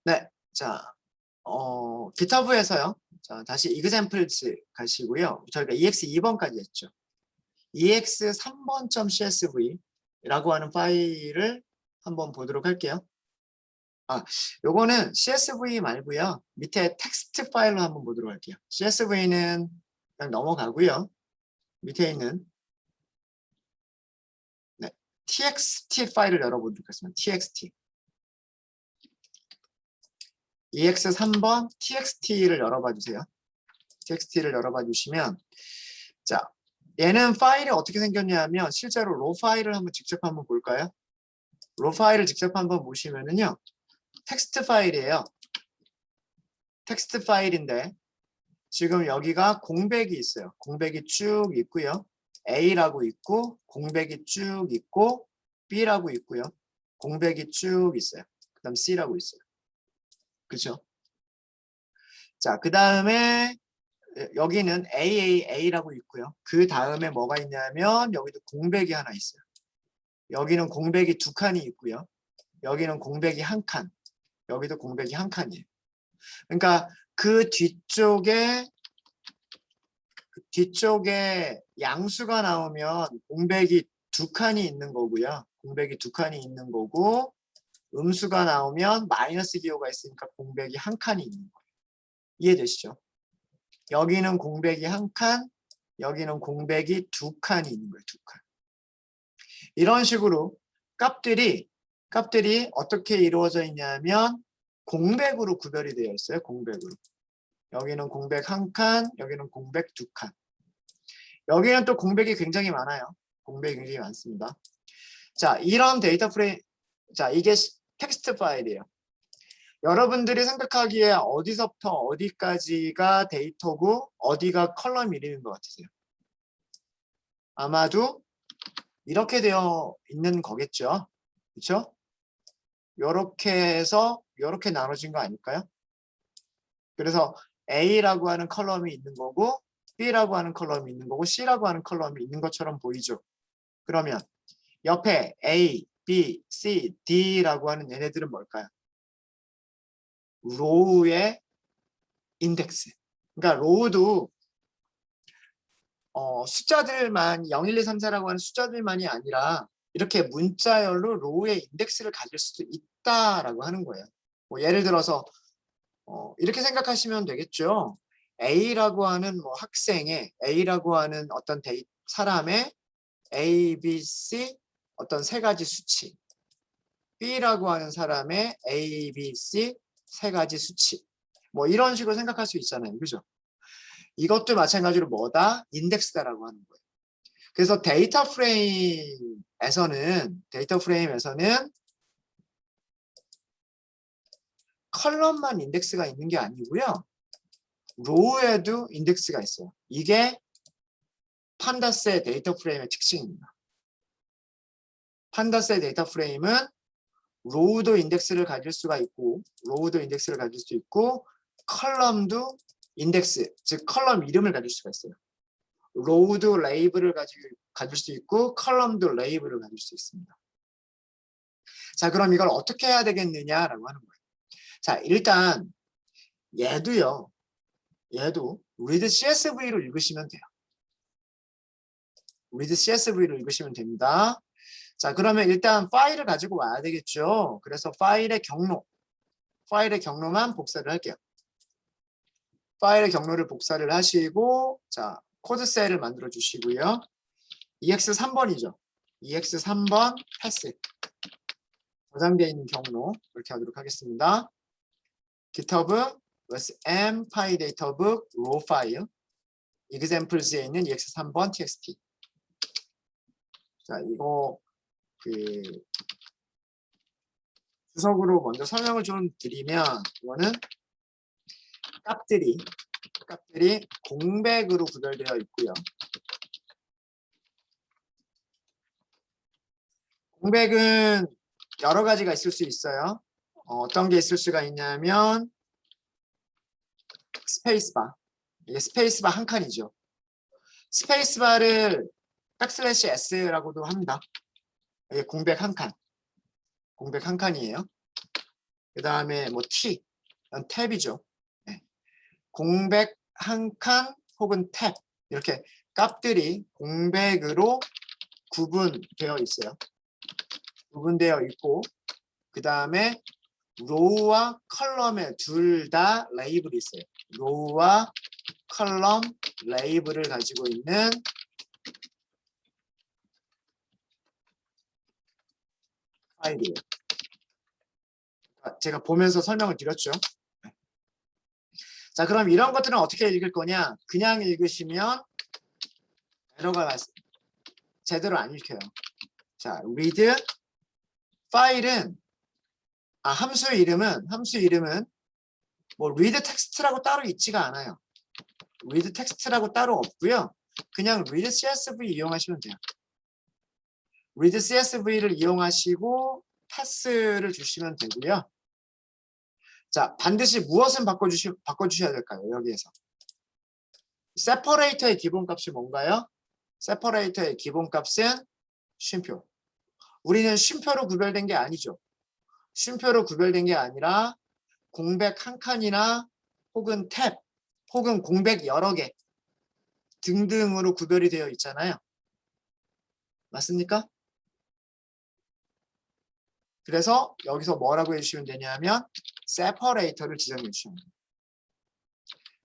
네, 자, GitHub에서요. 자, 다시 examples 가시고요. 저희가 ex2번까지 했죠. ex3번.csv라고 하는 파일을 한번 보도록 할게요. 요거는 CSV 말고요. 밑에 텍스트 파일로 한번 보도록 할게요. CSV는 그냥 넘어가고요. 밑에 있는 네, txt 파일을 열어보도록 하겠습니다. txt. ex3번 txt를 열어봐 주세요. txt를 열어봐 주시면 자, 얘는 파일이 어떻게 생겼냐면 실제로 로 파일을 직접 한번 볼까요? 로 파일을 직접 한번 보시면은요. 텍스트 파일이에요. 텍스트 파일인데 지금 여기가 공백이 있어요. 공백이 쭉 있고요. A라고 있고 공백이 쭉 있고 B라고 있고요. 공백이 쭉 있어요. 그 다음 C라고 있어요. 그렇죠? 자, 그 다음에 여기는 AAA라고 있고요. 그 다음에 뭐가 있냐면 여기도 공백이 하나 있어요. 여기는 공백이 두 칸이 있고요. 여기는 공백이 한 칸. 여기도 공백이 한 칸이에요. 그러니까 그 뒤쪽에 양수가 나오면 공백이 두 칸이 있는 거고요. 공백이 두 칸이 있는 거고 음수가 나오면 마이너스 기호가 있으니까 공백이 한 칸이 있는 거예요. 이해되시죠? 여기는 공백이 한 칸, 여기는 공백이 두 칸이 있는 거예요. 두 칸. 이런 식으로 값들이 어떻게 이루어져 있냐면 공백으로 구별이 되어 있어요. 공백으로. 여기는 공백 한 칸, 여기는 공백 두 칸. 여기는 또 공백이 굉장히 많아요. 공백이 굉장히 많습니다. 자, 이런 데이터 프레임, 자, 이게 텍스트 파일이에요. 여러분들이 생각하기에 어디서부터 어디까지가 데이터고 어디가 컬럼 이름인 것 같으세요? 아마도 이렇게 되어 있는 거겠죠. 그렇죠? 이렇게 해서 이렇게 나눠진 거 아닐까요? 그래서 A라고 하는 컬럼이 있는 거고 B라고 하는 컬럼이 있는 거고 C라고 하는 컬럼이 있는 것처럼 보이죠. 그러면 옆에 A, B, C, D라고 하는 얘네들은 뭘까요? 로우의 인덱스. 그러니까 로우도 숫자들만 0, 1, 2, 3, 4라고 하는 숫자들만이 아니라 이렇게 문자열로 로우의 인덱스를 가질 수도 있다라고 하는 거예요. 뭐 예를 들어서 이렇게 생각하시면 되겠죠. A라고 하는 학생의 A라고 하는 어떤 사람의 A, B, C 어떤 세 가지 수치, B라고 하는 사람의 A, B, C 세 가지 수치, 뭐 이런 식으로 생각할 수 있잖아요. 그죠? 이것도 마찬가지로 뭐다? 인덱스다라고 하는 거예요. 그래서 데이터 프레임에서는 컬럼만 인덱스가 있는 게 아니고요. 로우에도 인덱스가 있어요. 이게 판다스의 데이터 프레임의 특징입니다. 판다스의 데이터 프레임은 로우도 인덱스를 가질 수가 있고 컬럼도 인덱스, 즉 컬럼 이름을 가질 수가 있어요. 로우도 레이블을 가질 수 있고 컬럼도 레이블을 가질 수 있습니다. 자, 그럼 이걸 어떻게 해야 되겠느냐라고 하는 거예요. 자, 일단 얘도 read CSV로 읽으시면 돼요. read CSV로 읽으시면 됩니다. 자, 그러면 일단 파일을 가지고 와야 되겠죠. 그래서 파일의 경로만 복사를 할게요. 파일의 경로를 복사를 하시고, 자, 코드 셀을 만들어 주시고요. EX3번이죠. EX3번 패스. 저장되어 있는 경로 이렇게 하도록 하겠습니다. GitHub m pydatebook raw file examples에 있는 ex3번 txt. 자, 이거 주석으로 먼저 설명을 좀 드리면 이거는 값들이 공백으로 구별되어 있고요. 공백은 여러 가지가 있을 수 있어요. 어떤 게 있을 수가 있냐면 스페이스바. 이게 스페이스바 한 칸이죠. 스페이스바를 백슬래시 S라고도 합니다. 이게 공백 한 칸이에요. 그 다음에 뭐 T, 이건 탭이죠. 네. 공백 한 칸 혹은 탭 이렇게 값들이 공백으로 구분되어 있어요. 구분되어 있고 그 다음에 로우와 컬럼에 둘 다 레이블이 있어요. 로우와 컬럼 레이블을 가지고 있는 파일이에요. 제가 보면서 설명을 드렸죠. 자, 그럼 이런 것들은 어떻게 읽을 거냐? 그냥 읽으시면 에러가 제대로 안 읽혀요. 자, read 파일은 함수 이름은 뭐 read 텍스트라고 따로 있지가 않아요. read 텍스트라고 따로 없고요. 그냥 read CSV 이용하시면 돼요. read CSV를 이용하시고 패스를 주시면 되고요. 자, 반드시 무엇은 바꿔주셔야 될까요? 여기에서. separator의 기본값이 뭔가요? separator의 기본값은 쉼표. 우리는 쉼표로 구별된 게 아니죠. 쉼표로 구별된 게 아니라 공백 한 칸이나 혹은 탭, 혹은 공백 여러 개 등등으로 구별이 되어 있잖아요. 맞습니까? 그래서 여기서 뭐라고 해주시면 되냐면 separator를 지정해 주시면 돼요.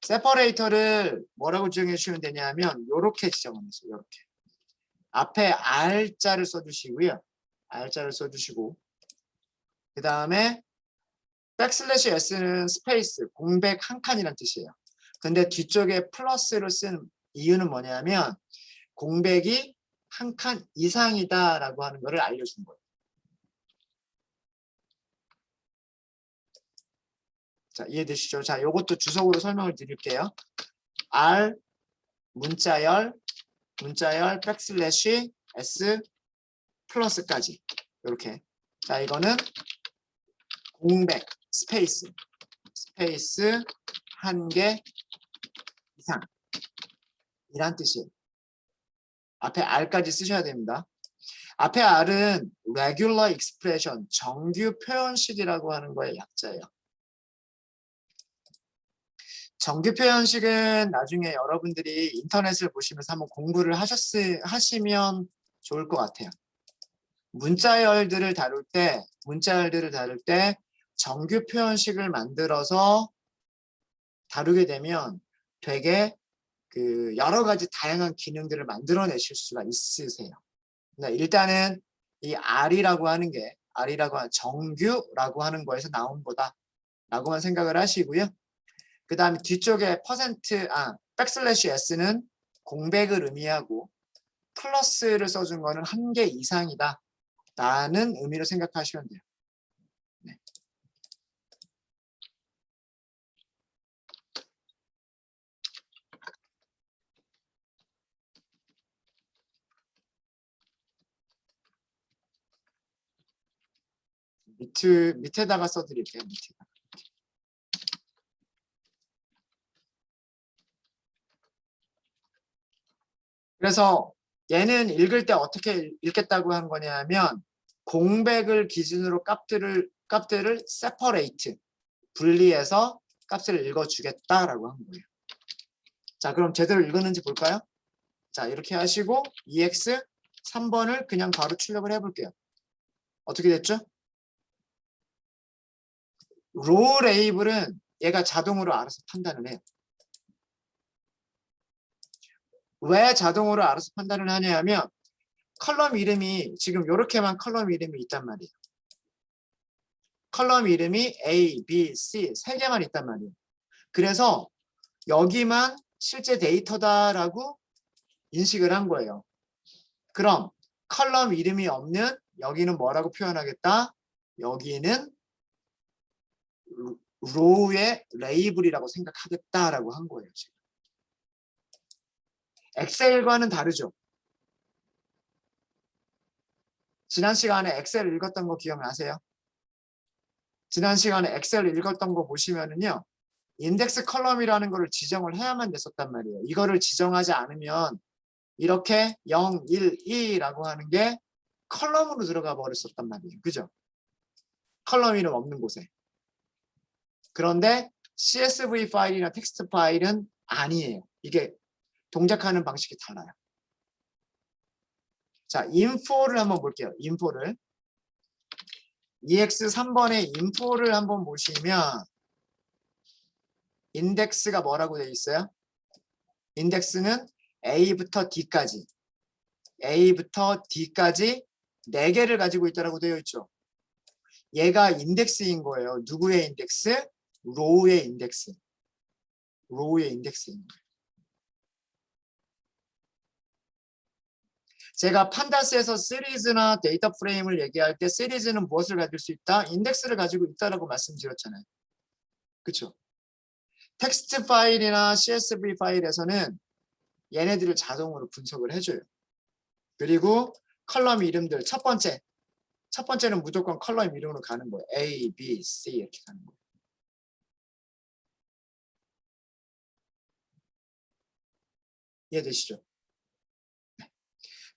separator를 뭐라고 지정해 주시면 되냐면 이렇게 지정하면서 이렇게 앞에 R자를 써주시고요. R자를 써주시고 그 다음에 백슬래시 S는 스페이스 공백 한 칸이란 뜻이에요. 근데 뒤쪽에 플러스를 쓴 이유는 뭐냐면 공백이 한 칸 이상이다라고 하는 것을 알려주는 거예요. 자, 이해되시죠? 자, 요것도 주석으로 설명을 드릴게요. R 문자열 백슬래시 S 플러스까지 이렇게. 자, 이거는 공백 스페이스 한 개 이상 이란 뜻이에요. 앞에 R까지 쓰셔야 됩니다. 앞에 R은 regular expression, 정규 표현식이라고 하는 거의 약자예요. 정규 표현식은 나중에 여러분들이 인터넷을 보시면서 한번 공부를 하시면 좋을 것 같아요. 문자열들을 다룰 때 정규 표현식을 만들어서 다루게 되면 되게 그 여러 가지 다양한 기능들을 만들어내실 수가 있으세요. 일단은 이 R이라고 하는 정규라고 하는 거에서 나온 거다라고만 생각을 하시고요. 그 다음에 뒤쪽에 백슬래시 S는 공백을 의미하고 플러스를 써준 거는 한 개 이상이다 라는 의미로 생각하시면 돼요. 네. 밑에다가 써드릴게요. 밑에다가. 그래서 얘는 읽을 때 어떻게 읽겠다고 한 거냐면 공백을 기준으로 값들을 separate 분리해서 값을 읽어주겠다라고 한 거예요. 자, 그럼 제대로 읽었는지 볼까요? 자, 이렇게 하시고 EX 3번을 그냥 바로 출력을 해볼게요. 어떻게 됐죠? 로우 레이블은 얘가 자동으로 알아서 판단을 해요. 왜 자동으로 알아서 판단을 하냐면 컬럼 이름이 지금 이렇게만 컬럼 이름이 있단 말이에요. 컬럼 이름이 A, B, C 세 개만 있단 말이에요. 그래서 여기만 실제 데이터다라고 인식을 한 거예요. 그럼 컬럼 이름이 없는 여기는 뭐라고 표현하겠다? 여기는 로우의 레이블이라고 생각하겠다라고 한 거예요. 지금. 엑셀과는 다르죠. 지난 시간에 엑셀 읽었던 거 기억나세요? 지난 시간에 엑셀 읽었던 거 보시면은요. 인덱스 컬럼이라는 거를 지정을 해야만 됐었단 말이에요. 이거를 지정하지 않으면 이렇게 0, 1, 2라고 하는 게 컬럼으로 들어가 버렸었단 말이에요. 그죠? 컬럼 이름 없는 곳에. 그런데 CSV 파일이나 텍스트 파일은 아니에요. 이게 동작하는 방식이 달라요. 자, info를 한번 볼게요. info를. EX 3번의 info를 한번 보시면 인덱스가 뭐라고 되어 있어요? 인덱스는 A부터 D까지 D까지 4개를 가지고 있다고 되어 있죠. 얘가 인덱스인 거예요. 누구의 인덱스? 로우의 인덱스. 로우의 인덱스인 거예요. 제가 판다스에서 시리즈나 데이터 프레임을 얘기할 때 시리즈는 무엇을 가질 수 있다? 인덱스를 가지고 있다라고 말씀드렸잖아요. 그렇죠? 텍스트 파일이나 CSV 파일에서는 얘네들을 자동으로 분석을 해줘요. 그리고 컬럼 이름들 첫 번째는 무조건 컬럼 이름으로 가는 거예요. A, B, C 이렇게 가는 거예요. 이해되시죠? 네.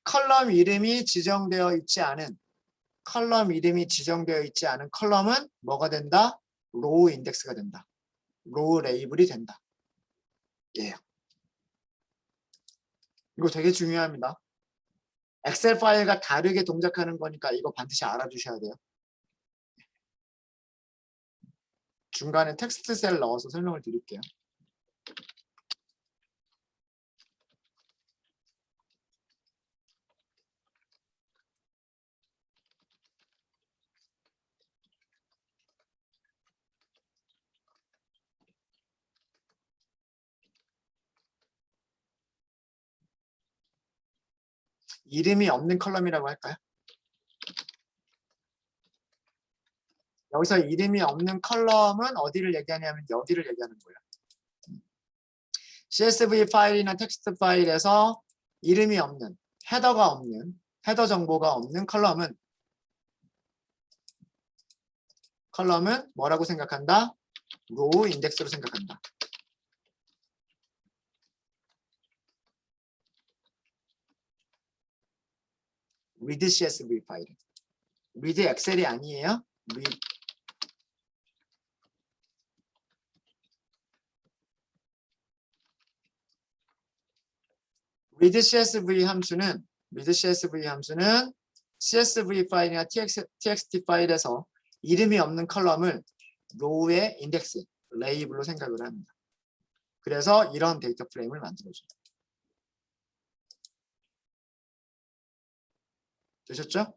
컬럼 이름이 지정되어 있지 않은 컬럼은 뭐가 된다? 로우 인덱스가 된다. 로우 레이블이 된다. 예. 이거 되게 중요합니다. 엑셀 파일과 다르게 동작하는 거니까 이거 반드시 알아두셔야 돼요. 중간에 텍스트 셀 넣어서 설명을 드릴게요. 이름이 없는 컬럼이라고 할까요? 여기서 이름이 없는 컬럼은 어디를 얘기하냐면 여기를 얘기하는 거예요. CSV 파일이나 텍스트 파일에서 이름이 없는, 헤더 정보가 없는 컬럼은 뭐라고 생각한다? 로우 인덱스로 생각한다. read CSV 파일. read 엑셀이 아니에요. read CSV 함수는 CSV 파일이나 TXT 파일에서 이름이 없는 컬럼을 로우의 인덱스, 레이블로 생각을 합니다. 그래서 이런 데이터 프레임을 만들어줘요. 되셨죠?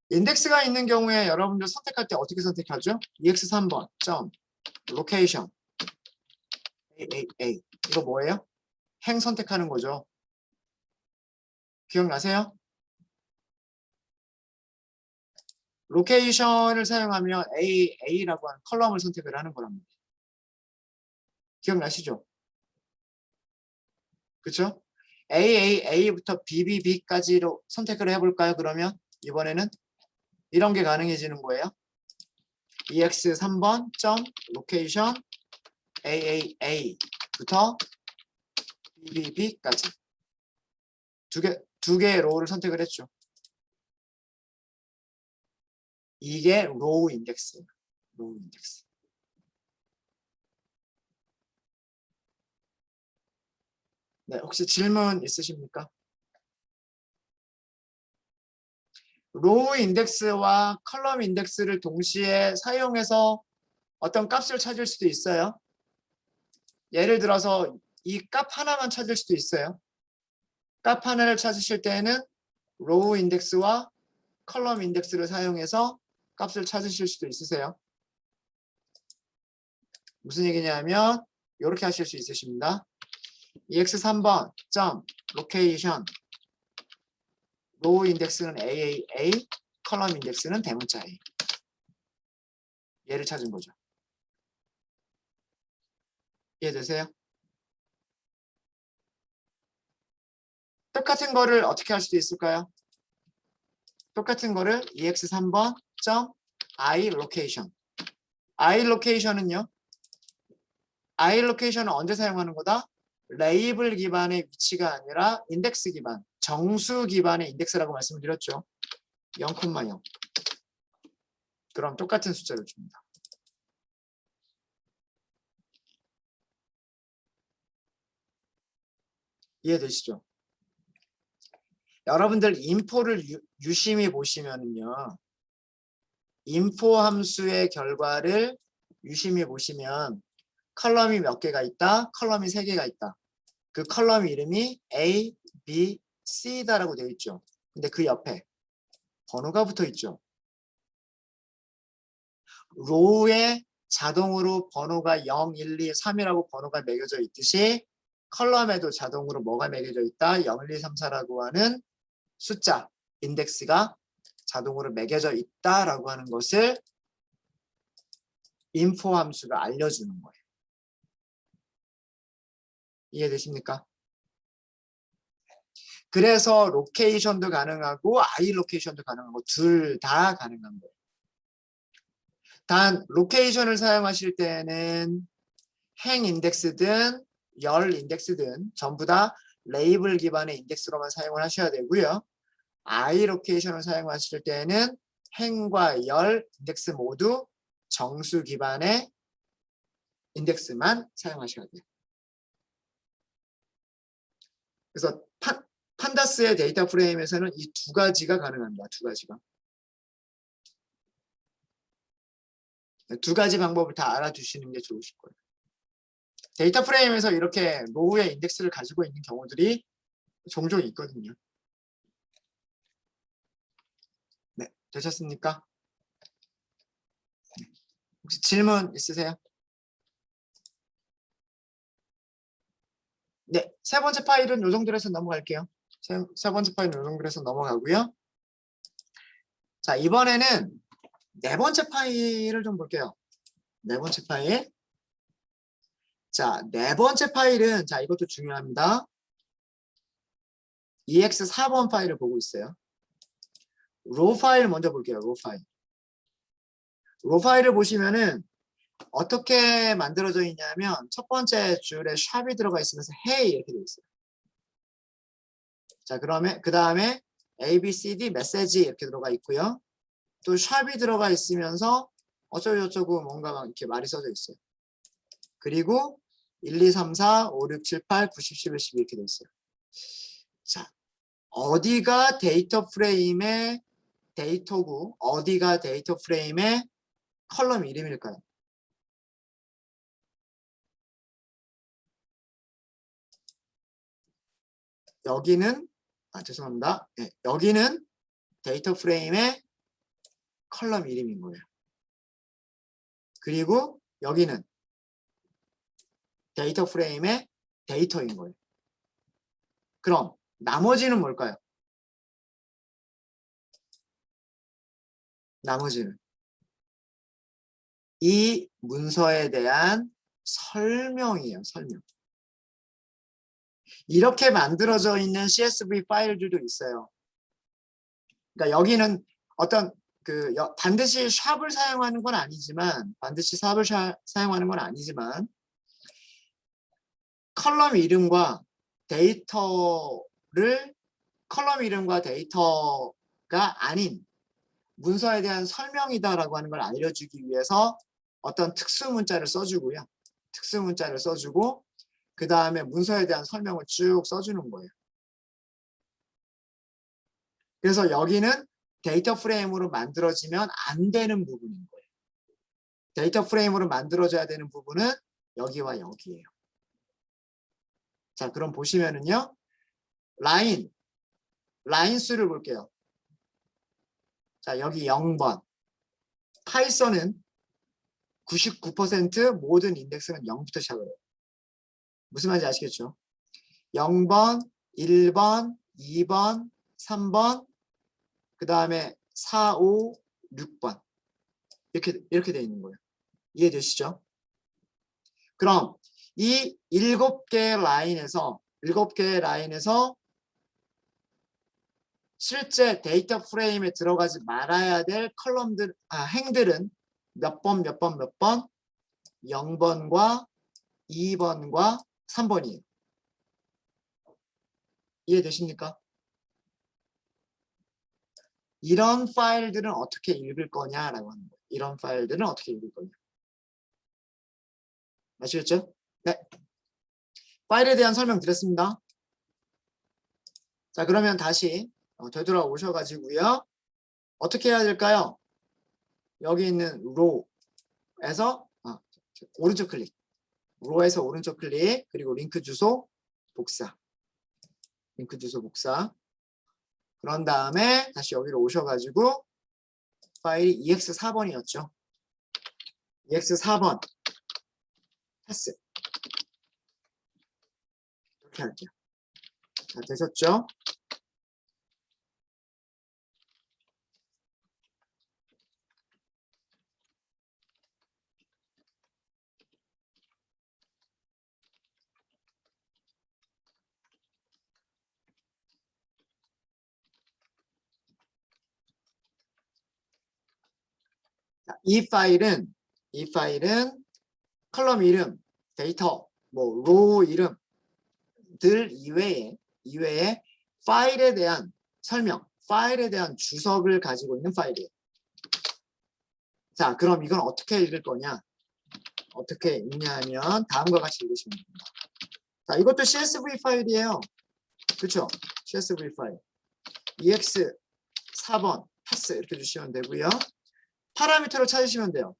인덱스가 있는 경우에 여러분들 선택할 때 어떻게 선택하죠? EX 3번 점 로케이션 A 이거 뭐예요? 행 선택하는 거죠. 기억나세요? 로케이션을 사용하면 A라고 하는 컬럼을 선택을 하는 거랍니다. 기억나시죠? 그렇죠? A부터 BBB까지로 선택을 해볼까요? 그러면 이번에는 이런 게 가능해지는 거예요. EX 3번 점 로케이션 AAA부터 BBB까지 두 개의 로우를 선택을 했죠. 이게 로우 인덱스예요. 로우 인덱스. 네, 혹시 질문 있으십니까? 로우 인덱스와 컬럼 인덱스를 동시에 사용해서 어떤 값을 찾을 수도 있어요. 예를 들어서 이 값 하나만 찾을 수도 있어요. 값 하나를 찾으실 때는 로우 인덱스와 컬럼 인덱스를 사용해서 값을 찾으실 수도 있으세요. 무슨 얘기냐면 이렇게 하실 수 있으십니다. EX 3번 점 로케이션 로우 인덱스는 AAA, 컬럼 인덱스는 대문자 A. 얘를 찾은 거죠. 이해되세요? 똑같은 거를 어떻게 할 수도 있을까요? 똑같은 거를 EX 3번 점 I 로케이션. I 로케이션은요? I 로케이션은 언제 사용하는 거다? 레이블 기반의 위치가 아니라 인덱스 기반, 정수 기반의 인덱스라고 말씀을 드렸죠. 0,0. 그럼 똑같은 숫자를 줍니다. 이해되시죠? 여러분들 인포를 유심히 보시면은요. 인포 함수의 결과를 유심히 보시면 컬럼이 몇 개가 있다? 컬럼이 3개가 있다. 그 컬럼 이름이 A, B, C다라고 되어 있죠. 근데 그 옆에 번호가 붙어 있죠. 로우에 자동으로 번호가 0, 1, 2, 3이라고 번호가 매겨져 있듯이 컬럼에도 자동으로 뭐가 매겨져 있다? 0, 1, 2, 3, 4라고 하는 숫자, 인덱스가 자동으로 매겨져 있다라고 하는 것을 인포 함수가 알려주는 거예요. 이해되십니까? 그래서 로케이션도 가능하고 아이 로케이션도 가능하고 둘 다 가능한 거예요. 단 로케이션을 사용하실 때는 행 인덱스든 열 인덱스든 전부 다 레이블 기반의 인덱스로만 사용을 하셔야 되고요. 아이 로케이션을 사용하실 때는 행과 열 인덱스 모두 정수 기반의 인덱스만 사용하셔야 돼요. 그래서 판다스의 데이터 프레임에서는 이 두 가지가 가능합니다. 두 가지가. 두 가지 방법을 다 알아두시는 게 좋으실 거예요. 데이터 프레임에서 이렇게 로우의 인덱스를 가지고 있는 경우들이 종종 있거든요. 네, 되셨습니까? 혹시 질문 있으세요? 네, 세 번째 파일은 이 정도로 해서 넘어갈게요. 세 번째 파일은 이 정도로 해서 넘어가고요. 자, 이번에는 네 번째 파일을 좀 볼게요. 네 번째 파일. 자, 네 번째 파일은, 자, 이것도 중요합니다. EX4번 파일을 보고 있어요. 로 파일 먼저 볼게요. 로 파일. 로 파일을 보시면은 어떻게 만들어져 있냐면 첫 번째 줄에 샵이 들어가 있으면서 hey 이렇게 되어 있어요. 자, 그러면 그 다음에 A, B, C, D 메시지 이렇게 들어가 있고요. 또 샵이 들어가 있으면서 어쩌고저쩌고 뭔가 막 이렇게 말이 써져 있어요. 그리고 1, 2, 3, 4, 5, 6, 7, 8, 9, 10, 11, 12 이렇게 되어 있어요. 자, 어디가 데이터 프레임의 데이터고 어디가 데이터 프레임의 컬럼 이름일까요? 여기는 죄송합니다. 네, 여기는 데이터 프레임의 컬럼 이름인 거예요. 그리고 여기는 데이터 프레임의 데이터인 거예요. 그럼 나머지는 뭘까요? 나머지는 이 문서에 대한 설명이에요. 설명. 이렇게 만들어져 있는 CSV 파일들도 있어요. 그러니까 여기는 어떤 반드시 샵을 사용하는 건 아니지만 사용하는 건 아니지만 컬럼 이름과 데이터를 컬럼 이름과 데이터가 아닌 문서에 대한 설명이다라고 하는 걸 알려주기 위해서 어떤 특수 문자를 써주고요. 특수 문자를 써주고 그 다음에 문서에 대한 설명을 쭉 써주는 거예요. 그래서 여기는 데이터 프레임으로 만들어지면 안 되는 부분인 거예요. 데이터 프레임으로 만들어져야 되는 부분은 여기와 여기예요. 자, 그럼 보시면은요. 라인 수를 볼게요. 자, 여기 0번. 파이썬은 99% 모든 인덱스는 0부터 시작을 해요. 무슨 말인지 아시겠죠? 0번, 1번, 2번, 3번, 그 다음에 4, 5, 6번. 이렇게 되어 있는 거예요. 이해되시죠? 그럼 이 7개의 라인에서 실제 데이터 프레임에 들어가지 말아야 될 행들은 몇 번, 0번과 2번과 3번이에요. 이해되십니까? 이런 파일들은 어떻게 읽을 거냐라고 하는 거예요. 이런 파일들은 어떻게 읽을 거냐. 아시겠죠? 네. 파일에 대한 설명 드렸습니다. 자, 그러면 다시 되돌아오셔가지고요. 어떻게 해야 될까요? 여기 있는 로에서 오른쪽 클릭. 로에서 오른쪽 클릭. 그리고 링크 주소 복사. 링크 주소 복사. 그런 다음에 다시 여기로 오셔가지고 파일이 EX4번이었죠. EX4번 패스. 이렇게 할게요. 자, 되셨죠? 자, 이 파일은 컬럼 이름, 데이터, 로 이름들 이외에 파일에 대한 설명, 파일에 대한 주석을 가지고 있는 파일이에요. 자, 그럼 이건 어떻게 읽을 거냐? 어떻게 읽냐면 다음과 같이 읽으시면 됩니다. 자, 이것도 CSV 파일이에요. 그렇죠? CSV 파일. EX4번 패스 이렇게 주시면 되고요. 파라미터를 찾으시면 돼요.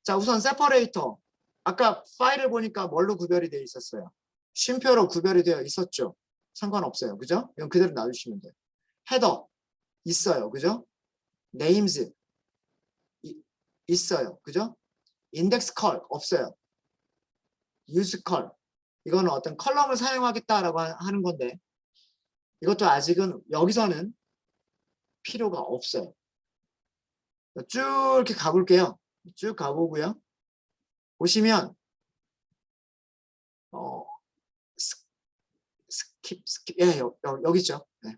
자, 우선 세퍼레이터. 아까 파일을 보니까 뭘로 구별이 되어 있었어요? 쉼표로 구별이 되어 있었죠. 상관없어요. 그죠? 이건 그대로 놔주시면 돼요. 헤더 있어요. 그죠? 네임즈 있어요. 그죠? 인덱스 컬 없어요. 유스 컬. 이거는 어떤 컬럼을 사용하겠다라고 하는 건데 이것도 아직은 여기서는 필요가 없어요. 쭉 이렇게 가볼게요. 쭉 가보고요. 보시면 스킵 예, 여기 있죠. 네.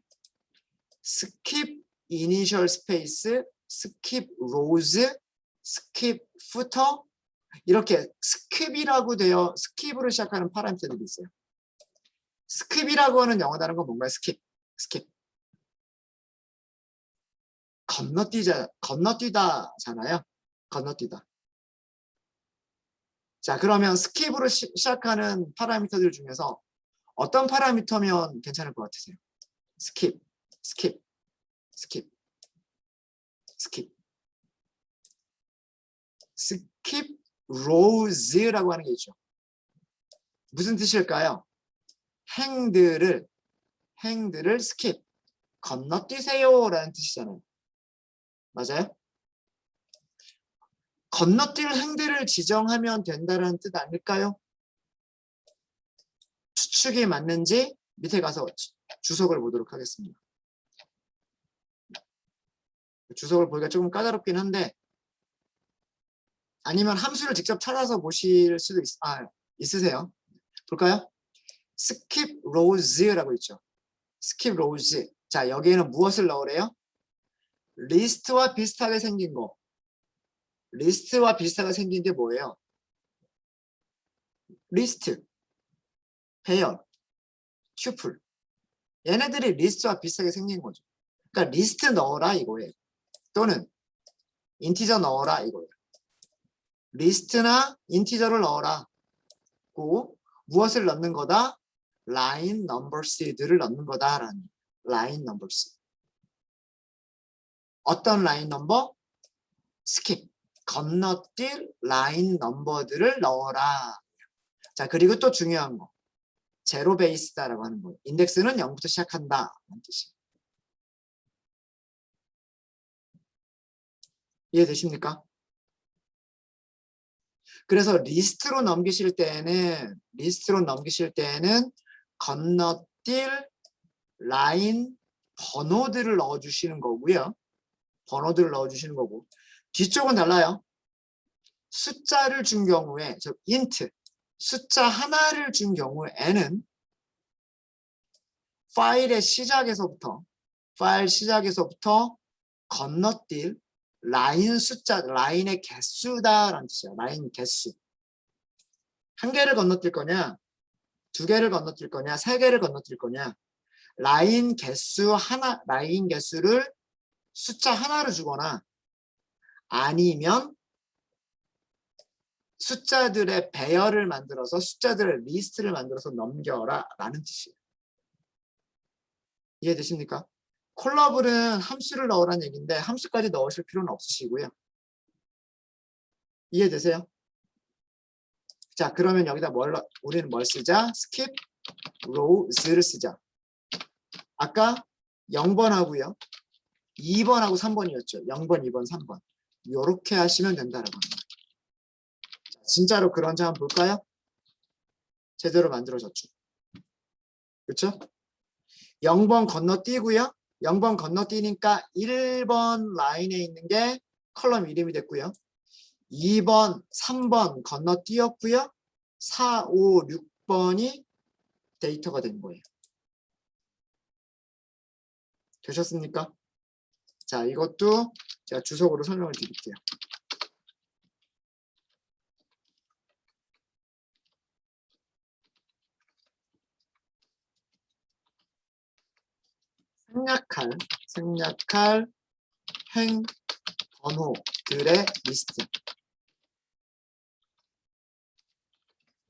스킵 이니셜 스페이스, 스킵 로즈, 스킵 푸터 이렇게 스킵으로 시작하는 파라미터들이 있어요. 스킵이라고 하는 영어 단어가 뭔가요? 스킵. 건너뛰다잖아요. 건너뛰다. 자, 그러면 스킵으로 시작하는 파라미터들 중에서 어떤 파라미터면 괜찮을 것 같으세요? 스킵 로즈라고 하는 게 있죠. 무슨 뜻일까요? 행들을 스킵, 건너뛰세요라는 뜻이잖아요. 맞아요? 건너뛸 행들을 지정하면 된다는 뜻 아닐까요? 추측이 맞는지 밑에 가서 주석을 보도록 하겠습니다. 주석을 보기가 조금 까다롭긴 한데 아니면 함수를 직접 찾아서 보실 수도 있으세요. 볼까요? 스킵 로즈라고 있죠. 스킵 로즈. 자, 여기에는 무엇을 넣으래요? 리스트와 비슷하게 생긴 거. 리스트와 비슷하게 생긴 게 뭐예요? 리스트, 배열, 튜플. 얘네들이 리스트와 비슷하게 생긴 거죠. 그러니까 리스트 넣어라 이거예요. 또는 인티저 넣어라 이거예요. 리스트나 인티저를 넣어라. 고 무엇을 넣는 거다? 라인 넘버스들을 넣는 거다라는 라인 넘버스. 어떤 라인 넘버? 스킵. 건너뛸 라인 넘버들을 넣어라. 자, 그리고 또 중요한 거. 제로 베이스다라고 하는 거예요. 인덱스는 0부터 시작한다. 라는 뜻이에요. 이해되십니까? 그래서 리스트로 넘기실 때는 건너뛸 라인 번호들을 넣어주시는 거고요. 번호들을 넣어주시는 거고 뒤쪽은 달라요. 숫자를 준 경우에 int 숫자 하나를 준 경우에는 파일 시작에서부터 건너뛸 라인의 개수다라는 뜻이에요. 라인 개수. 한 개를 건너뛸 거냐, 두 개를 건너뛸 거냐, 세 개를 건너뛸 거냐. 라인 개수를 숫자 하나를 주거나 아니면 숫자들의 배열을 만들어서 숫자들의 리스트를 만들어서 넘겨라 라는 뜻이에요. 이해되십니까? 콜러블은 함수를 넣으라는 얘기인데 함수까지 넣으실 필요는 없으시고요. 이해되세요? 자, 그러면 여기다 우리는 뭘 쓰자? skip rows를 쓰자. 아까 0번하고요. 2번하고 3번이었죠. 0번, 2번, 3번. 이렇게 하시면 된다라고 합니다. 자, 진짜로 그런지 한번 볼까요? 제대로 만들어졌죠. 그렇죠? 0번 건너뛰고요. 0번 건너뛰니까 1번 라인에 있는 게 컬럼 이름이 됐고요. 2번, 3번 건너뛰었고요. 4, 5, 6번이 데이터가 된 거예요. 되셨습니까? 자, 이것도 제가 주석으로 설명을 드릴게요. 생략할 행 번호들의 리스트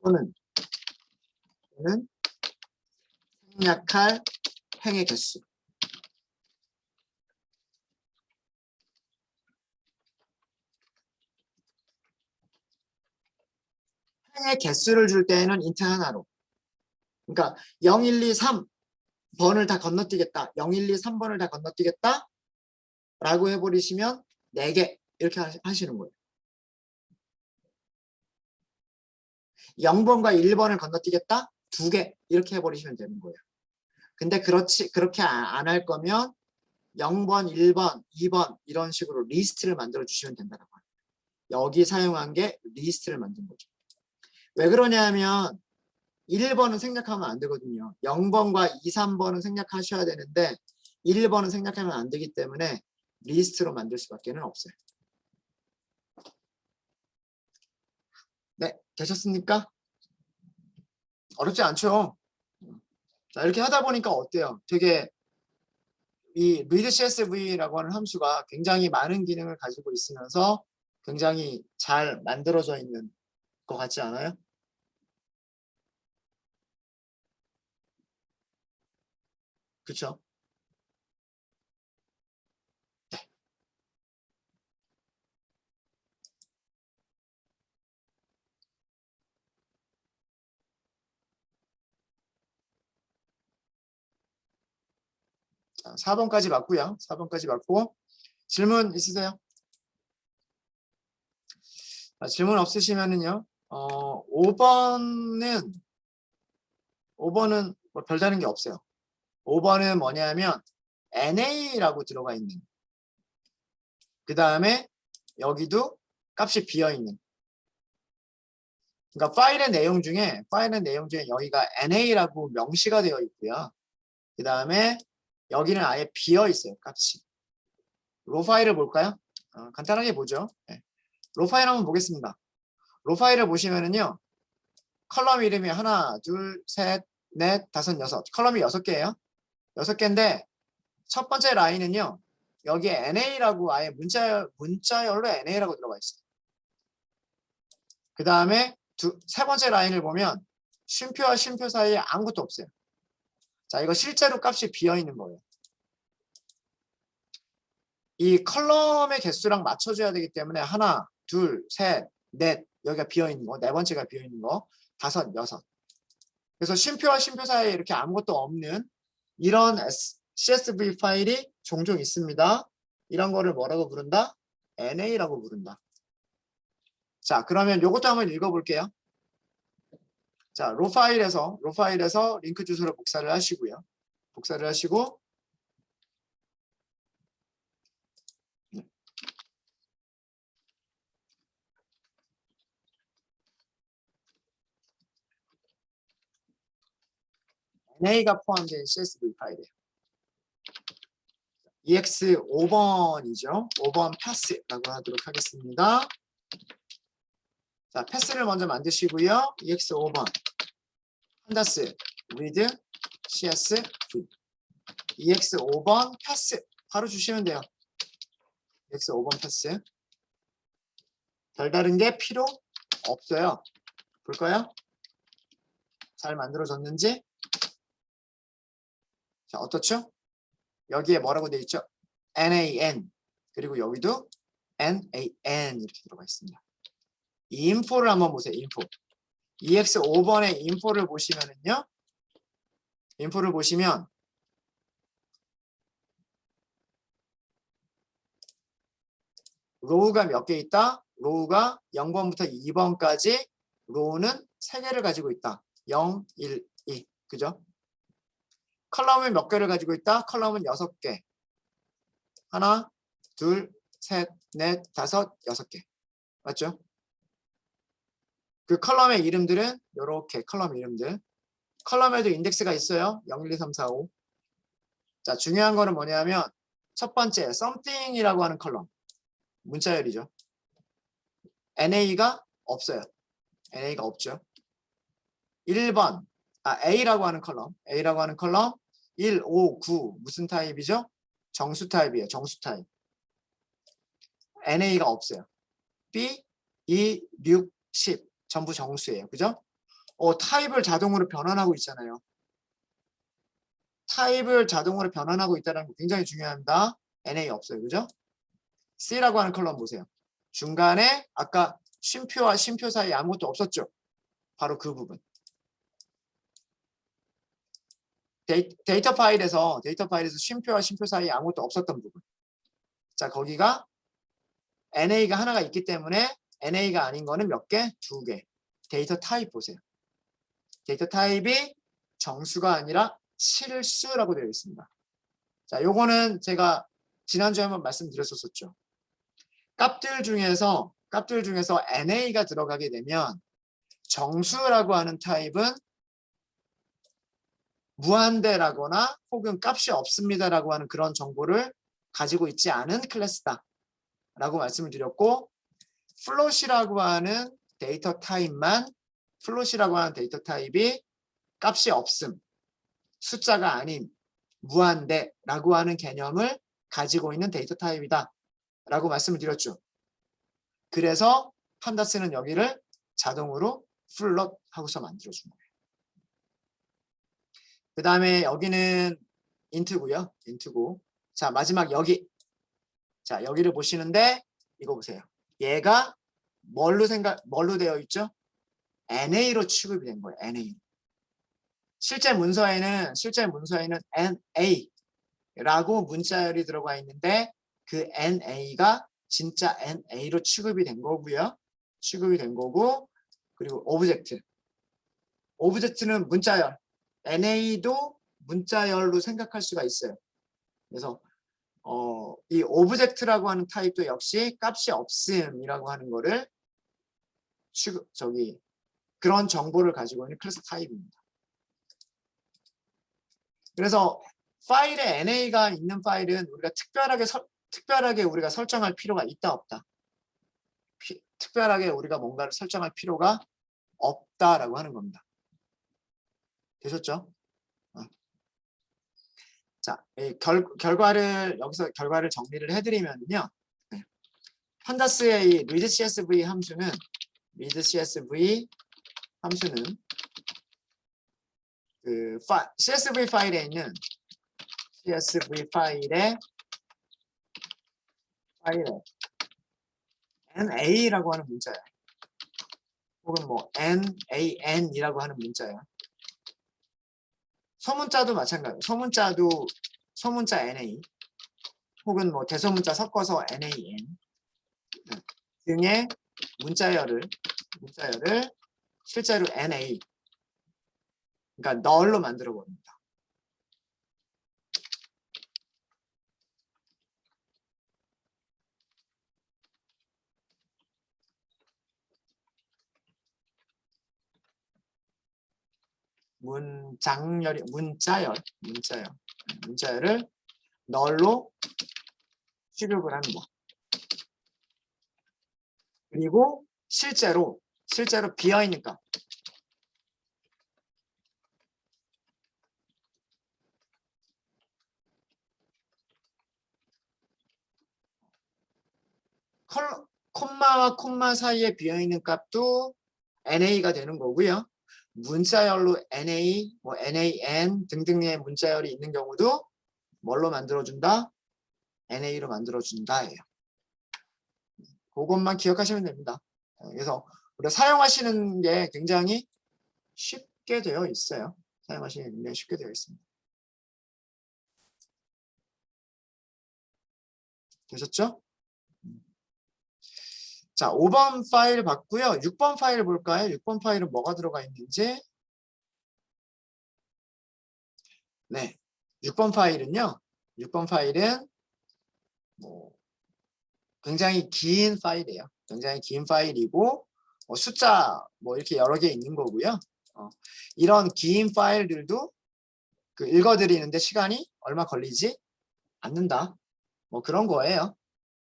또는 생략할 행의 개수. 행의 개수를 줄 때에는 인트 하나로. 그러니까 0, 1, 2, 3번을 다 건너뛰겠다. 0, 1, 2, 3번을 다 건너뛰겠다. 라고 해버리시면 4개 이렇게 하시는 거예요. 0번과 1번을 건너뛰겠다. 2개 이렇게 해버리시면 되는 거예요. 근데 그렇게 안 할 거면 0번, 1번, 2번 이런 식으로 리스트를 만들어 주시면 된다고 합니다. 여기 사용한 게 리스트를 만든 거죠. 왜 그러냐면 1번은 생략하면 안 되거든요. 0번과 2, 3번은 생략하셔야 되는데 1번은 생략하면 안 되기 때문에 리스트로 만들 수밖에 없어요. 네, 되셨습니까? 어렵지 않죠? 자, 이렇게 하다 보니까 어때요? 되게 이 readcsv라고 하는 함수가 굉장히 많은 기능을 가지고 있으면서 굉장히 잘 만들어져 있는 것 같지 않아요? 그렇죠? 자, 4번까지 맞고요. 4번까지 맞고 질문 있으세요? 자, 질문 없으시면은요. 5번은 뭐 별다른 게 없어요. 5번은 뭐냐면 NA라고 들어가 있는 그 다음에 여기도 값이 비어있는 그러니까 파일의 내용 중에 여기가 NA라고 명시가 되어 있고요. 그 다음에 여기는 아예 비어 있어요. 값이. 로 파일을 볼까요? 간단하게 보죠. 네. 로 파일 한번 보겠습니다. 로 파일을 보시면은요. 컬럼 이름이 하나, 둘, 셋, 넷, 다섯, 여섯. 컬럼이 6개예요. 6개인데 첫 번째 라인은요. 여기에 NA라고 아예 문자열로 NA라고 들어가 있어요. 그 다음에 세 번째 라인을 보면 쉼표와 쉼표 사이에 아무것도 없어요. 자, 이거 실제로 값이 비어 있는 거예요. 이 컬럼의 개수랑 맞춰줘야 되기 때문에 하나, 둘, 셋, 넷 여기가 비어 있는 거, 네 번째가 비어 있는 거, 다섯, 여섯. 그래서 쉼표와 쉼표 사이에 이렇게 아무것도 없는 이런 CSV 파일이 종종 있습니다. 이런 거를 뭐라고 부른다? NA라고 부른다. 자, 그러면 이것도 한번 읽어볼게요. 자, 로 파일에서 링크 주소를 복사를 하시고요. 복사를 하시고 NA가 포함된 CSV 파일이에요. EX 5번이죠. 5번 패스라고 하도록 하겠습니다. 자, 패스를 먼저 만드시고요. EX 5번 판다스 read CSV EX 5번 패스 바로 주시면 돼요. EX 5번 패스 별다른 게 필요 없어요. 볼까요? 잘 만들어졌는지. 자, 어떻죠? 여기에 뭐라고 되어 있죠? NaN. 그리고 여기도 NaN 이렇게 들어가 있습니다. 이 인포를 한번 보세요. 인포. EX 5번의 인포를 보시면은요. 인포를 보시면 로우가 몇 개 있다? 로우가 0번부터 2번까지 로우는 3개를 가지고 있다. 0, 1, 2. 그죠? 컬럼은 몇 개를 가지고 있다? 컬럼은 6개. 하나, 둘, 셋, 넷, 다섯, 6개. 맞죠? 그 컬럼의 이름들은 이렇게 컬럼 이름들. 컬럼에도 인덱스가 있어요. 0, 1, 2, 3, 4, 5. 자, 중요한 거는 뭐냐면 첫 번째 something이라고 하는 컬럼. 문자열이죠. NA가 없어요. NA가 없죠. 1번 A라고 하는 컬럼. A라고 하는 컬럼 1, 5, 9 무슨 타입이죠? 정수 타입이에요. 정수 타입. NA가 없어요. B, 2, 6, 10 전부 정수예요. 그죠? 타입을 자동으로 변환하고 있잖아요. 타입을 자동으로 변환하고 있다는 거 굉장히 중요합니다. NA 없어요. 그죠? C라고 하는 컬럼 보세요. 중간에 아까 쉼표와 쉼표 사이에 아무것도 없었죠. 바로 그 부분. 데이터 파일에서 쉼표와 쉼표 사이에 아무것도 없었던 부분. 자, 거기가 NA가 하나가 있기 때문에 NA가 아닌 거는 몇 개? 2개. 데이터 타입 보세요. 데이터 타입이 정수가 아니라 실수라고 되어 있습니다. 자, 요거는 제가 지난주에 한번 말씀드렸었죠. 값들 중에서 NA가 들어가게 되면 정수라고 하는 타입은 무한대라거나 혹은 값이 없습니다라고 하는 그런 정보를 가지고 있지 않은 클래스다 라고 말씀을 드렸고, 플롯이라고 하는 데이터 타입만, 플롯이라고 하는 데이터 타입이 값이 없음, 숫자가 아닌 무한대라고 하는 개념을 가지고 있는 데이터 타입이다 라고 말씀을 드렸죠. 그래서 판다스는 여기를 자동으로 플롯 하고서 만들어준 거예요. 그 다음에 여기는 인트고요. 인트고. 자, 마지막 여기. 자, 여기를 보시는데 이거 보세요. 얘가 뭘로 되어 있죠? NA로 취급이 된 거예요. NA. 실제 문서에는 NA라고 문자열이 들어가 있는데 그 NA가 진짜 NA로 취급이 된 거고요. 취급이 된 거고, 그리고 오브젝트는 문자열. NA도 문자열로 생각할 수가 있어요. 그래서 이 오브젝트라고 하는 타입도 역시 값이 없음이라고 하는 거를 그런 정보를 가지고 있는 클래스 타입입니다. 그래서 파일에 NA가 있는 파일은 우리가 특별하게 우리가 설정할 필요가 있다 없다. 특별하게 우리가 뭔가를 설정할 필요가 없다라고 하는 겁니다. 되셨죠? 자, 여기서 결과를 정리를 해드리면요. 네. 판다스의 이 readCSV 함수는 그 CSV 파일에 있는 CSV 파일에 NA라고 하는 문자야. 혹은 뭐 NAN이라고 하는 문자야. 소문자도 마찬가지예요. 소문자 NA 혹은 뭐 대소문자 섞어서 NAN 등의 문자열을 실제로 NA, 그러니까 널로 만들어 버립니다. 문자열을 널로 취급을 합니다. 그리고 실제로 비어있는 값, 콤마와 콤마 사이에 비어있는 값도 NA가 되는 거고요. 문자열로 NA, 뭐 NAN 등등의 문자열이 있는 경우도 뭘로 만들어준다? NA로 만들어준다예요. 그것만 기억하시면 됩니다. 그래서 우리가 사용하시는 게 굉장히 쉽게 되어 있어요. 사용하시는 게 굉장히 쉽게 되어 있습니다. 되셨죠? 자, 5번 파일 봤고요. 6번 파일 볼까요? 6번 파일은 뭐가 들어가 있는지. 네, 6번 파일은요. 6번 파일은 뭐 굉장히 긴 파일이에요. 굉장히 긴 파일이고 숫자 뭐 이렇게 여러 개 있는 거고요. 이런 긴 파일들도 그 읽어드리는데 시간이 얼마 걸리지 않는다. 뭐 그런 거예요.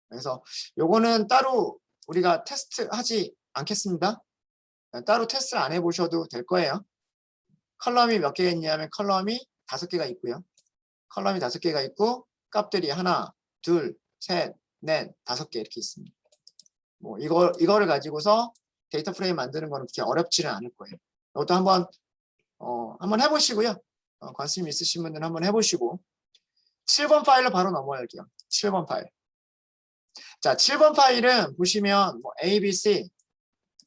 그래서 요거는 따로 우리가 테스트 하지 않겠습니다. 따로 테스트를 안 해보셔도 될 거예요. 컬럼이 몇 개가 있냐면 컬럼이 5개가 있고요. 컬럼이 5개가 있고 값들이 하나, 둘, 셋, 넷, 5개 이렇게 있습니다. 뭐 이거를 가지고서 데이터 프레임 만드는 거는 그렇게 어렵지는 않을 거예요. 이것도 한번 해보시고요. 관심 있으신 분들은 한번 해보시고 7번 파일로 바로 넘어갈게요. 7번 파일. 자, 7번 파일은 보시면 뭐 A, B, C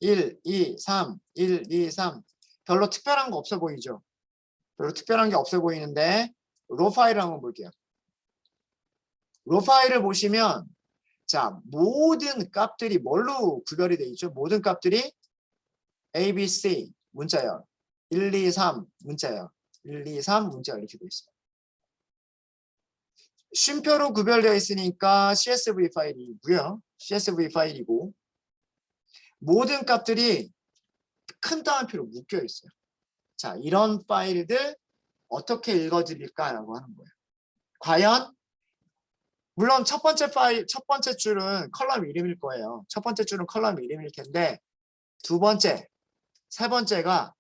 1, 2, 3, 1, 2, 3 별로 특별한 거 없어 보이죠? 별로 특별한 게 없어 보이는데 로 파일을 한번 볼게요. 로 파일을 보시면 자, 모든 값들이 뭘로 구별이 되어 있죠? 모든 값들이 A, B, C 문자열 1, 2, 3 문자열 1, 2, 3 문자열 이렇게 되어 있어요. 쉼표로 구별되어 있으니까 CSV 파일이고요. CSV 파일이고 모든 값들이 큰 따옴표로 묶여 있어요. 자, 이런 파일들 어떻게 읽어드릴까라고 하는 거예요. 과연 물론 첫 번째 줄은 컬럼 이름일 거예요. 첫 번째 줄은 컬럼 이름일 텐데 두 번째, 세 번째가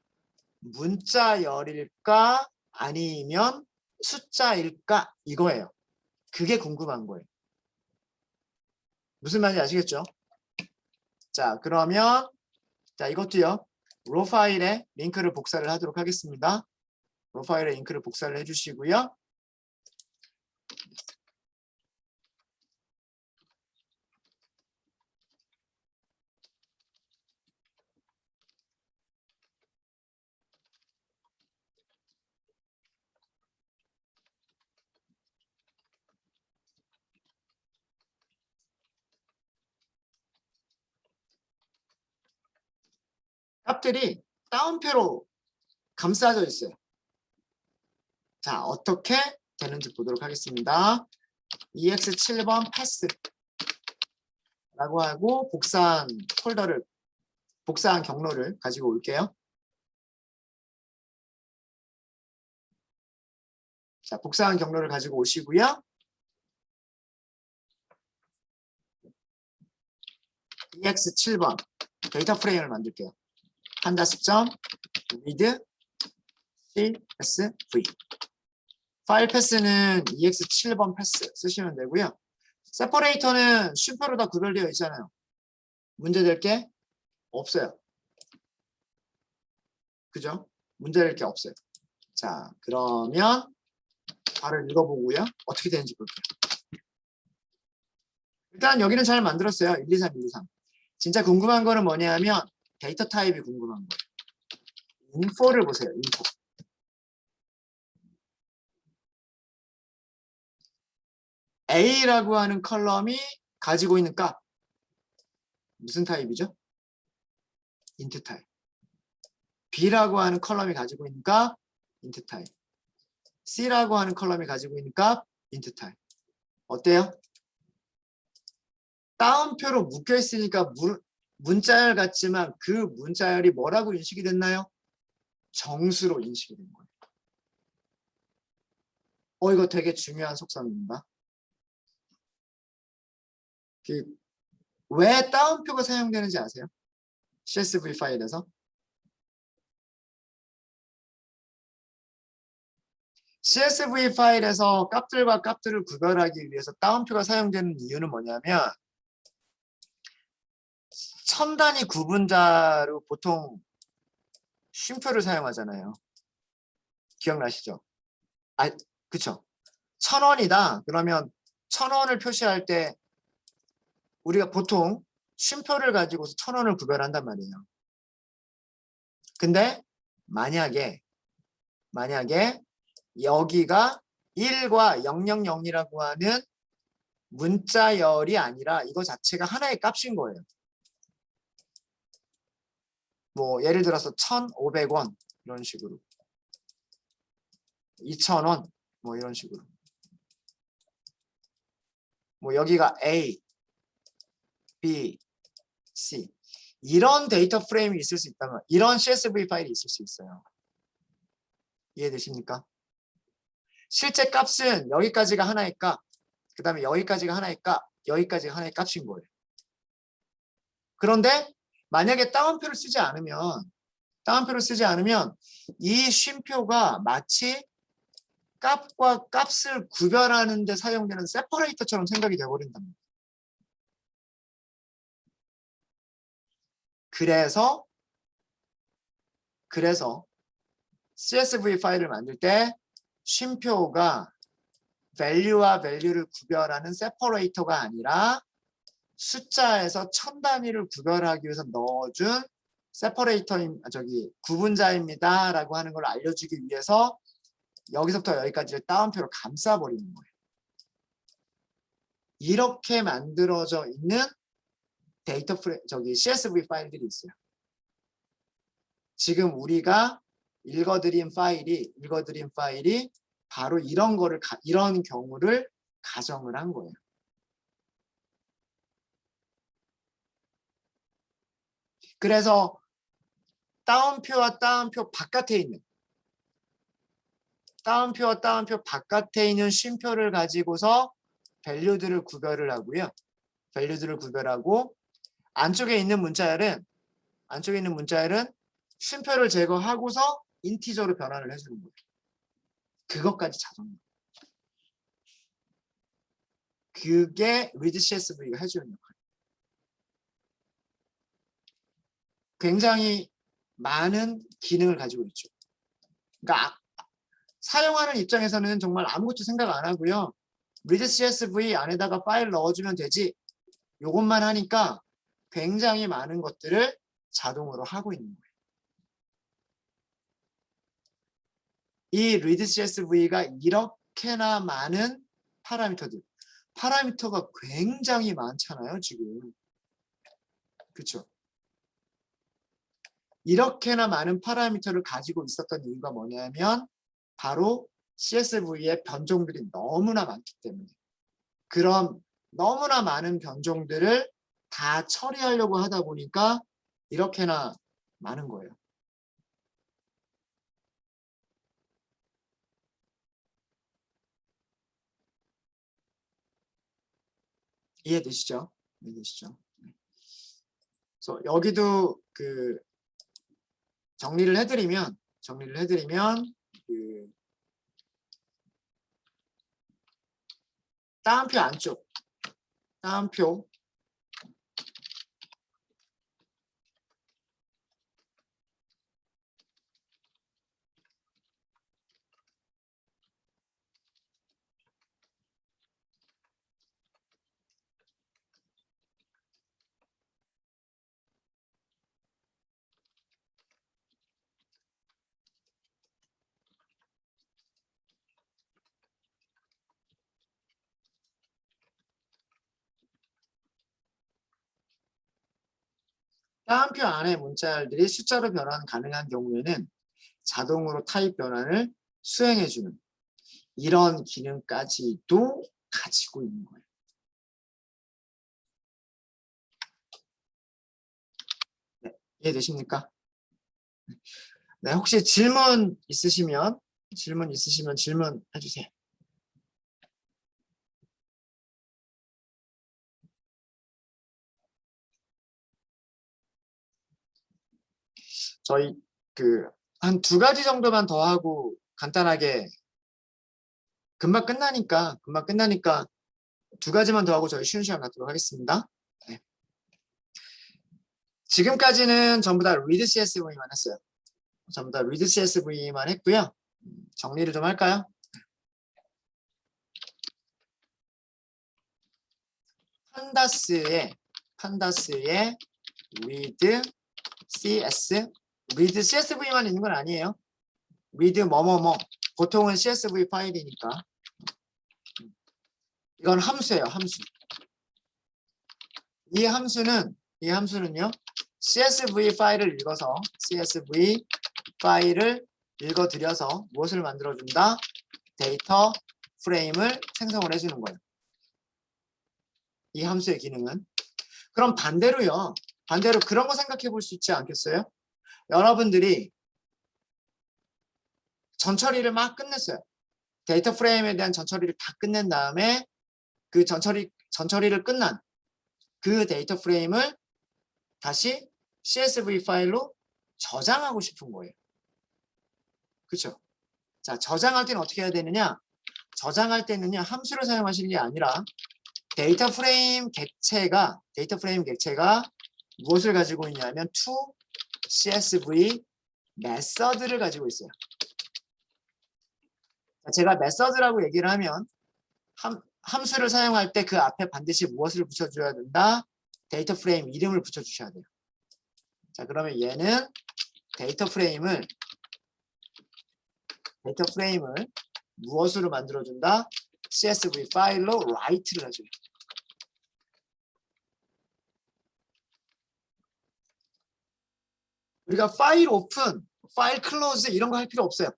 문자열일까 아니면 숫자일까 이거예요. 그게 궁금한 거예요. 무슨 말인지 아시겠죠? 자, 그러면 자 이것도요. 로 파일에 링크를 복사를 하도록 하겠습니다. 로 파일에 링크를 복사를 해주시고요. 값들이 따옴표로 감싸져 있어요. 자, 어떻게 되는지 보도록 하겠습니다. EX7번 패스라고 하고 복사한 경로를 가지고 올게요. 자, 복사한 경로를 가지고 오시고요. EX7번 데이터 프레임을 만들게요. 한다스점 read CSV 파일 패스는 EX7번 패스 쓰시면 되고요. 세퍼레이터는 쉼표로 다 구별되어 있잖아요. 문제될 게 없어요. 그죠? 문제될 게 없어요. 자, 그러면 바로 읽어보고요. 어떻게 되는지 볼게요. 일단 여기는 잘 만들었어요. 1, 2, 3, 1, 2, 3. 진짜 궁금한 거는 뭐냐면 데이터 타입이 궁금한 거예요. 인포를 보세요. 인포. A라고 하는 컬럼이 가지고 있는 값. 무슨 타입이죠? 인트 타입. B라고 하는 컬럼이 가지고 있는 값. 인트 타입. C라고 하는 컬럼이 가지고 있는 값. 인트 타입. 어때요? 따옴표로 묶여 있으니까 문자열 같지만 그 문자열이 뭐라고 인식이 됐나요? 정수로 인식이 된 거예요. 이거 되게 중요한 속성입니다. 왜 따옴표가 사용되는지 아세요? CSV 파일에서? CSV 파일에서 값들과 값들을 구별하기 위해서 따옴표가 사용되는 이유는 뭐냐면 첨단위 구분자로 보통 쉼표를 사용하잖아요. 기억나시죠? 그쵸? 1,000원이다. 그러면 1,000원을 표시할 때 우리가 보통 쉼표를 가지고서 1,000원을 구별한단 말이에요. 근데 만약에 여기가 1과 000이라고 하는 문자열이 아니라 이거 자체가 하나의 값인 거예요. 뭐 예를 들어서 1,500원 이런 식으로, 2,000원 뭐 이런 식으로, 뭐 여기가 A, B, C 이런 데이터 프레임이 있을 수 있다면 이런 CSV 파일이 있을 수 있어요. 이해되십니까? 실제 값은 여기까지가 하나의 값, 그 다음에 여기까지가 하나의 값, 여기까지가 하나의 값인 거예요. 그런데 만약에 따옴표를 쓰지 않으면 이 쉼표가 마치 값과 값을 구별하는 데 사용되는 세퍼레이터처럼 생각이 되어버린답니다. 그래서 CSV 파일을 만들 때 쉼표가 value와 value를 구별하는 세퍼레이터가 아니라 숫자에서 1000단위를 구별하기 위해서 넣어준 세퍼레이터인 구분자입니다 라고 하는 걸 알려주기 위해서 여기서부터 여기까지를 따옴표로 감싸버리는 거예요. 이렇게 만들어져 있는 CSV 파일들이 있어요. 지금 우리가 읽어드린 파일이 바로 이런 경우를 가정을 한 거예요. 그래서 따옴표와 따옴표 바깥에 있는 쉼표를 가지고서 밸류들을 구별을 하고요. 안쪽에 있는 문자열은 쉼표를 제거하고서 인티저로 변환을 해주는 거예요. 그것까지 자동으로. 그게 read CSV가 해주는 역할이에요. 굉장히 많은 기능을 가지고 있죠. 그러니까 사용하는 입장에서는 정말 아무것도 생각 안 하고요. read CSV 안에다가 파일 넣어주면 되지. 이것만 하니까 굉장히 많은 것들을 자동으로 하고 있는 거예요. 이 read CSV가 이렇게나 많은 파라미터가 굉장히 많잖아요, 지금. 그렇죠? 이렇게나 많은 파라미터를 가지고 있었던 이유가 뭐냐면 바로 CSV의 변종들이 너무나 많기 때문에. 그럼 너무나 많은 변종들을 다 처리하려고 하다 보니까 이렇게나 많은 거예요. 이해되시죠? 그래서 여기도 정리를 해드리면 따옴표 안쪽, 따옴표 따옴표 안에 문자열들이 숫자로 변환 가능한 경우에는 자동으로 타입 변환을 수행해주는 이런 기능까지도 가지고 있는 거예요. 네, 이해되십니까? 네, 혹시 질문 있으시면 질문해 주세요. 저희 한 2가지 정도만 더 하고 간단하게 금방 끝나니까 2가지만 더 하고 저희 쉬는 시간 갖도록 하겠습니다. 네. 지금까지는 전부 다 read CSV만 했어요. 전부 다 read CSV만 했고요. 정리를 좀 할까요? 판다스에 with cs with csv만 있는 건 아니에요. with 뭐뭐뭐 보통은 csv 파일이니까 이건 함수예요. 함수. 이 함수는요. csv 파일을 읽어서 csv 파일을 읽어들여서 무엇을 만들어준다? 데이터 프레임을 생성을 해주는 거예요. 이 함수의 기능은. 그럼 반대로 그런 거 생각해 볼 수 있지 않겠어요? 여러분들이 전처리를 막 끝냈어요. 데이터 프레임에 대한 전처리를 다 끝낸 다음에 그 전처리를 끝난 그 데이터 프레임을 다시 CSV 파일로 저장하고 싶은 거예요. 그렇죠? 자, 저장할 때는 어떻게 해야 되느냐? 저장할 때는요, 함수를 사용하시는 게 아니라 데이터 프레임 객체가 무엇을 가지고 있냐면 to CSV 메서드를 가지고 있어요. 제가 메서드라고 얘기를 하면 함수를 사용할 때 그 앞에 반드시 무엇을 붙여줘야 된다? 데이터 프레임 이름을 붙여주셔야 돼요. 자, 그러면 얘는 데이터 프레임을 무엇으로 만들어준다? CSV 파일로 write를 해줘요. 우리가 파일 오픈, 파일 클로즈 이런 거 할 필요 없어요.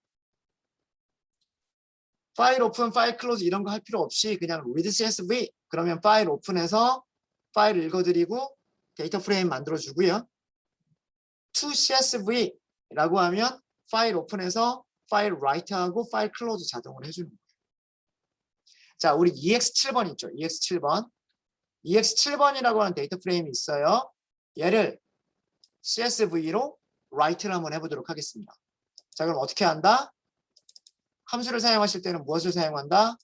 파일 오픈, 파일 클로즈 이런 거 할 필요 없이 그냥 read CSV 그러면 파일 오픈해서 파일을 읽어드리고 데이터 프레임 만들어주고요. to CSV라고 하면 파일 오픈해서 파일 write하고 파일 클로즈 자동으로 해주는 거예요. 자, 우리 EX7번 있죠. EX7번이라고 하는 데이터 프레임이 있어요. 얘를 CSV로 write를 한번 해보도록 하겠습니다. 자, 그럼 어떻게 한다? 함수를 사용하실 때는 무엇을 사용한다?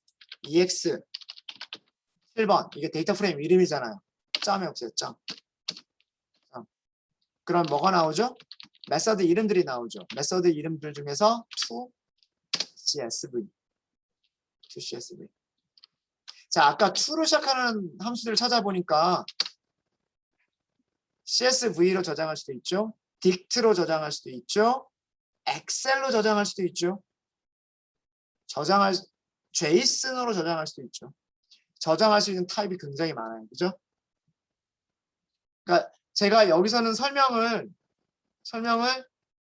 EX7번. 이게 데이터 프레임 이름이잖아요. 점이 없어요. 점. 그럼 뭐가 나오죠? 메서드 이름들이 나오죠. 메서드 이름들 중에서 to CSV. 자, 아까 to로 시작하는 함수들을 찾아보니까 CSV로 저장할 수도 있죠. dict로 저장할 수도 있죠. 엑셀로 저장할 수도 있죠. JSON으로 저장할 수도 있죠. 저장할 수 있는 타입이 굉장히 많아요. 그죠? 그러니까 제가 여기서는 설명을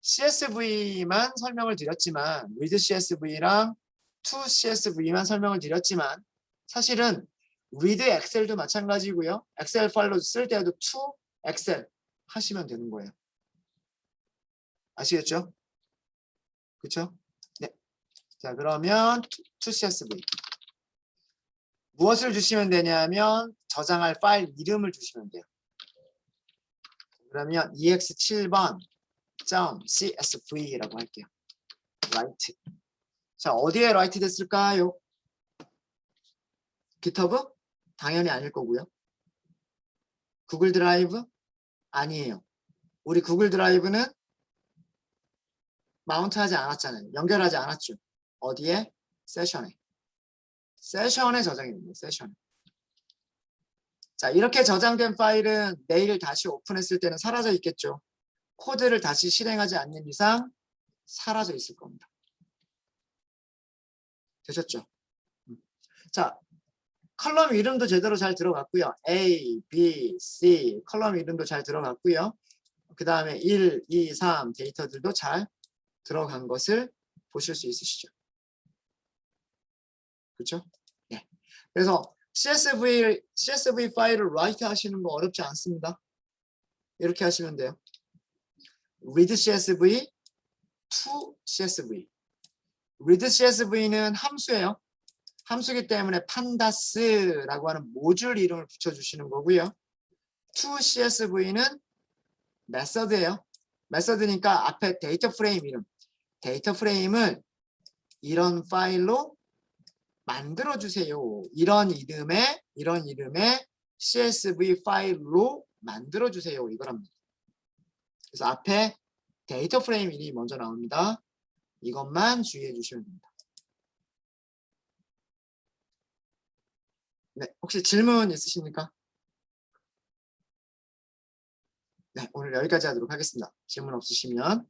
CSV만 설명을 드렸지만 with CSV랑 to CSV만 설명을 드렸지만 사실은 with 엑셀도 마찬가지고요. 엑셀 파일로 쓸 때도 to 엑셀 하시면 되는 거예요. 아시겠죠? 그렇죠? 네. 자, 그러면 to CSV 무엇을 주시면 되냐면 저장할 파일 이름을 주시면 돼요. 그러면 ex7번.csv라고 할게요. write. 자, 어디에 write 됐을까요? GitHub? 당연히 아닐 거고요. 구글 드라이브? 아니에요. 우리 구글 드라이브는 마운트하지 않았잖아요. 연결하지 않았죠. 어디에? 세션에. 세션에 저장이 됩니다. 세션에. 자, 이렇게 저장된 파일은 내일 다시 오픈했을 때는 사라져 있겠죠. 코드를 다시 실행하지 않는 이상 사라져 있을 겁니다. 되셨죠? 자, 컬럼 이름도 제대로 잘 들어갔고요. A, B, C 컬럼 이름도 잘 들어갔고요. 그 다음에 1, 2, 3 데이터들도 잘 들어간 것을 보실 수 있으시죠. 그렇죠? 네. 그래서 CSV 파일을 write 하시는 거 어렵지 않습니다. 이렇게 하시면 돼요. read CSV to CSV. read CSV는 함수예요. 함수기 때문에 판다스라고 하는 모듈 이름을 붙여주시는 거고요. to CSV는 메서드예요. 메서드니까 앞에 데이터 프레임 이름. 데이터 프레임을 이런 파일로 만들어주세요. 이런 이름의 CSV 파일로 만들어주세요. 이거랍니다. 그래서 앞에 데이터 프레임 이름이 먼저 나옵니다. 이것만 주의해 주시면 됩니다. 네, 혹시 질문 있으십니까? 네, 오늘 여기까지 하도록 하겠습니다. 질문 없으시면